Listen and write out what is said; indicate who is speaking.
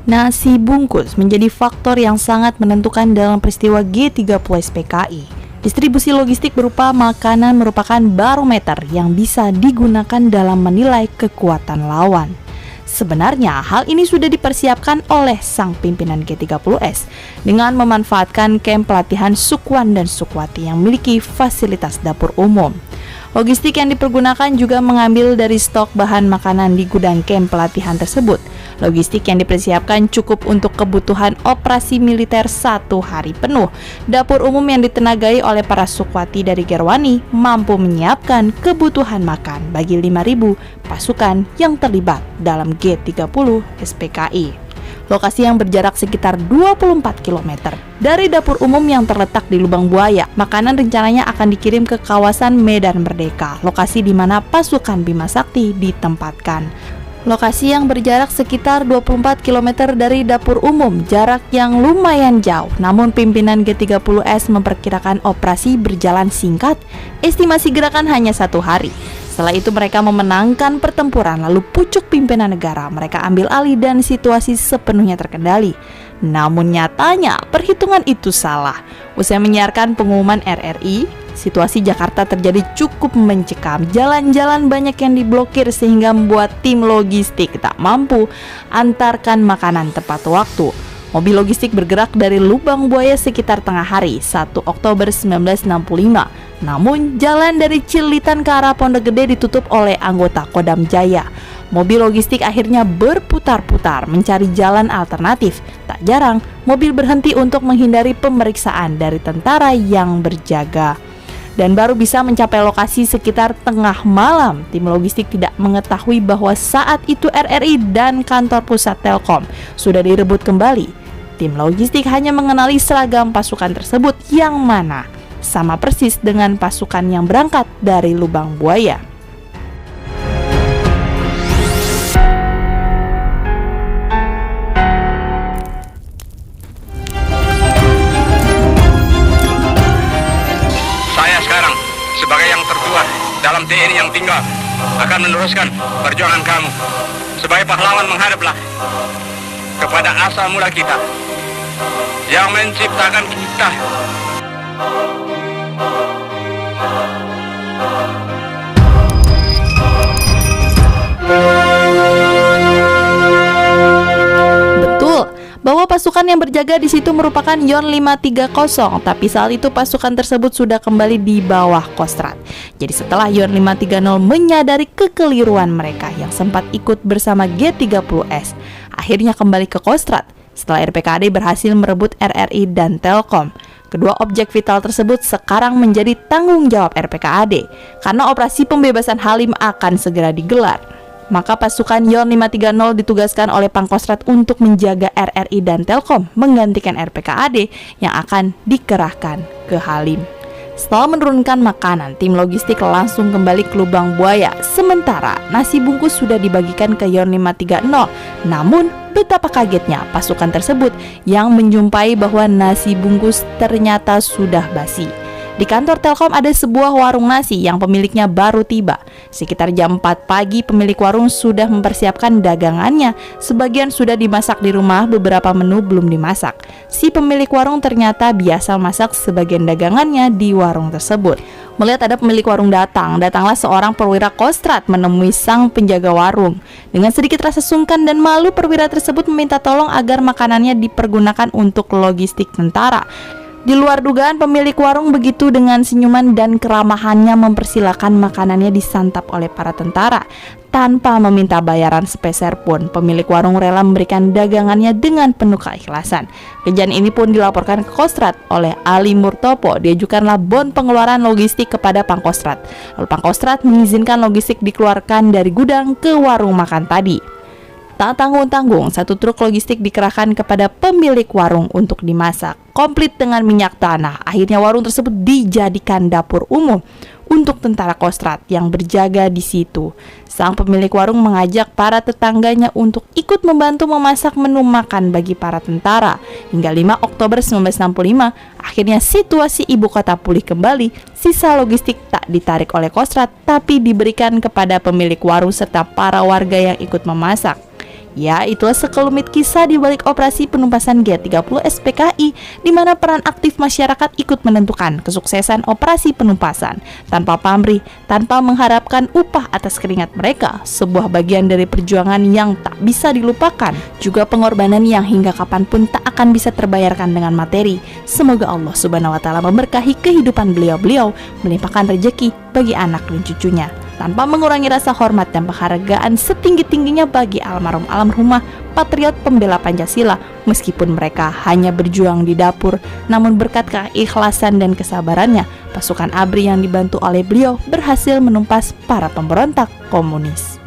Speaker 1: Nasi bungkus menjadi faktor yang sangat menentukan dalam peristiwa G30 SPKI. Distribusi logistik berupa makanan merupakan barometer yang bisa digunakan dalam menilai kekuatan lawan. Sebenarnya hal ini sudah dipersiapkan oleh sang pimpinan G30S dengan memanfaatkan kamp pelatihan Sukwan dan Sukwati yang memiliki fasilitas dapur umum. Logistik yang dipergunakan juga mengambil dari stok bahan makanan di gudang kamp pelatihan tersebut. Logistik yang dipersiapkan cukup untuk kebutuhan operasi militer 1 hari penuh. Dapur umum yang ditenagai oleh para Sukwati dari Gerwani mampu menyiapkan kebutuhan makan bagi 5.000 pasukan yang terlibat dalam G30 SPKI. Lokasi yang berjarak sekitar 24 km dari dapur umum yang terletak di Lubang Buaya. Makanan rencananya akan dikirim ke kawasan Medan Merdeka, lokasi di mana pasukan Bima Sakti ditempatkan. Lokasi yang berjarak sekitar 24 km dari dapur umum, jarak yang lumayan jauh. Namun pimpinan G30S memperkirakan operasi berjalan singkat, estimasi gerakan hanya 1 hari. Setelah itu mereka memenangkan pertempuran, lalu pucuk pimpinan negara, mereka ambil alih dan situasi sepenuhnya terkendali. Namun nyatanya perhitungan itu salah. Usai menyiarkan pengumuman RRI, situasi Jakarta terjadi cukup mencekam. Jalan-jalan banyak yang diblokir sehingga membuat tim logistik tak mampu antarkan makanan tepat waktu. Mobil logistik bergerak dari Lubang Buaya sekitar tengah hari 1 Oktober 1965. Namun jalan dari Cilitan ke arah Pondok Gede ditutup oleh anggota Kodam Jaya. Mobil logistik akhirnya berputar-putar mencari jalan alternatif. Tak jarang mobil berhenti untuk menghindari pemeriksaan dari tentara yang berjaga. Dan baru bisa mencapai lokasi sekitar tengah malam. Tim logistik tidak mengetahui bahwa saat itu RRI dan kantor pusat Telkom sudah direbut kembali. Tim logistik hanya mengenali seragam pasukan tersebut yang mana sama persis dengan pasukan yang berangkat dari Lubang Buaya.
Speaker 2: Saya sekarang sebagai yang tertua dalam TNI yang tinggal akan meneruskan perjuangan kamu. Sebagai pahlawan menghadaplah kepada asal mula kita yang menciptakan kita.
Speaker 1: Betul bahwa pasukan yang berjaga di situ merupakan Yon 530, tapi saat itu pasukan tersebut sudah kembali di bawah Kostrad. Jadi setelah Yon 530 menyadari kekeliruan mereka yang sempat ikut bersama G30S, akhirnya kembali ke Kostrad. Setelah RPKAD berhasil merebut RRI dan Telkom, kedua objek vital tersebut sekarang menjadi tanggung jawab RPKAD karena operasi pembebasan Halim akan segera digelar. Maka pasukan Yon 530 ditugaskan oleh Pangkostrat untuk menjaga RRI dan Telkom menggantikan RPKAD yang akan dikerahkan ke Halim. Setelah menurunkan makanan, tim logistik langsung kembali ke Lubang Buaya. Sementara nasi bungkus sudah dibagikan ke Yon 530. Namun betapa kagetnya pasukan tersebut yang menjumpai bahwa nasi bungkus ternyata sudah basi. Di kantor Telkom ada sebuah warung nasi yang pemiliknya baru tiba. Sekitar jam 4 pagi pemilik warung sudah mempersiapkan dagangannya. Sebagian sudah dimasak di rumah, beberapa menu belum dimasak. Si pemilik warung ternyata biasa masak sebagian dagangannya di warung tersebut. Melihat ada pemilik warung datanglah seorang perwira Kostrad menemui sang penjaga warung. Dengan sedikit rasa sungkan dan malu, perwira tersebut meminta tolong agar makanannya dipergunakan untuk logistik tentara. Di luar dugaan, pemilik warung begitu dengan senyuman dan keramahannya mempersilahkan makanannya disantap oleh para tentara. Tanpa meminta bayaran sepeser pun, pemilik warung rela memberikan dagangannya dengan penuh keikhlasan. Kejadian ini pun dilaporkan ke Kostrad oleh Ali Murtopo. Diajukanlah bon pengeluaran logistik kepada Pangkostrat. Lalu Pangkostrat mengizinkan logistik dikeluarkan dari gudang ke warung makan tadi. Tak tanggung-tanggung, satu truk logistik dikerahkan kepada pemilik warung untuk dimasak, komplit dengan minyak tanah. Akhirnya warung tersebut dijadikan dapur umum untuk tentara Kostrad yang berjaga di situ. Sang pemilik warung mengajak para tetangganya untuk ikut membantu memasak menu makan bagi para tentara. Hingga 5 Oktober 1965, akhirnya situasi ibu kota pulih kembali. Sisa logistik tak ditarik oleh Kostrad, tapi diberikan kepada pemilik warung serta para warga yang ikut memasak. Ya, itulah sekelumit kisah di balik operasi penumpasan G30 SPKI, di mana peran aktif masyarakat ikut menentukan kesuksesan operasi penumpasan. Tanpa pamrih, tanpa mengharapkan upah atas keringat mereka, sebuah bagian dari perjuangan yang tak bisa dilupakan, juga pengorbanan yang hingga kapanpun tak akan bisa terbayarkan dengan materi. Semoga Allah Subhanahu wa Ta'ala memberkahi kehidupan beliau-beliau, melimpahkan rejeki bagi anak dan cucunya, tanpa mengurangi rasa hormat dan penghargaan setinggi-tingginya bagi almarhumah patriot pembela Pancasila. Meskipun mereka hanya berjuang di dapur, namun berkat keikhlasan dan kesabarannya, pasukan ABRI yang dibantu oleh beliau berhasil menumpas para pemberontak komunis.